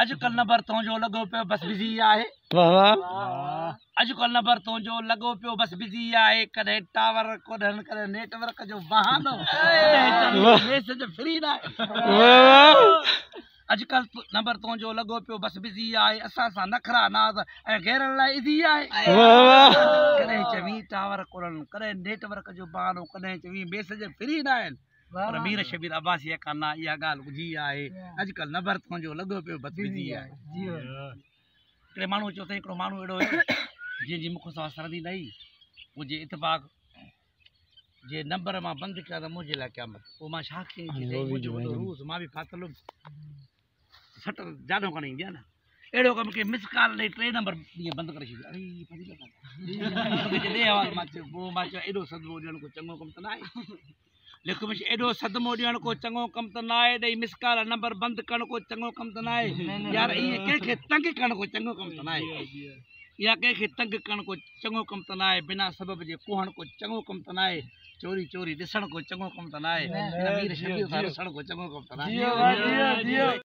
अॼुकल्ह नंबर तुंहिंजो लॻो पियो बस बिज़ी आहे। अॼुकल्ह नंबर तुंहिंजो लॻो पियो बस बिज़ी आहे। कॾहिं टावर कोन्हनि, कॾहिं नेटवर्क जो बहानो, मैसेज फ्री न आहे। अॼुकल्ह नंबर तुंहिंजो लॻो पियो बस बिज़ी आहे। असां सां नखरा नाज़ ऐं गैरनि लाइ इज़ी आहे। कॾहिं चवीं टावर कोन्हनि, कॾहिं नेटवर्क जो बहानो, कॾहिं चवीं मैसेज फ्री न आहिनि। पर मीर शबीर अब्बासी खाना इहा ॻाल्हि ॿुधी आहे। अॼुकल्ह नंबर तुंहिंजो लॻो पियो बस बिज़ी आहे। हिकिड़े माण्हू चयो त हिकिड़ो माण्हू अहिड़ो जंहिंजी मुख सां सरदी न आई, मुंहिंजे इतफ़ाक़ जे नंबर मां बंदि कया त मुंहिंजे लाइ क़यामत। पोइ मां छा कयां, मुंहिंजो वॾो रूस, मां बि फाथल हुउमि, सट जानो कान ईंदी आहे न। अहिड़ो कमु की मिस कॉल ॾेई 3 नंबर ईअं बंदि करे छॾियो। मां चयो एॾो सदमो ॾियणु को चङो कमु त न आहे। लिखो मिश एॾो सदमो ॾियणु को चङो कमु त न आहे। ॾेई मिस कॉल नंबर बंदि करणु को चङो कमु त न आहे। यार ईअं कंहिंखे तंग करणु को चङो कमु त न आहे। या कंहिंखे तंग करणु को चङो कमु त न आहे। बिना सबब जे कोहणु को चङो कमु त न आहे। चोरी चोरी ॾिसणु को चङो कमु त न आहे। ॾिसणु को चङो कमु त न आहे।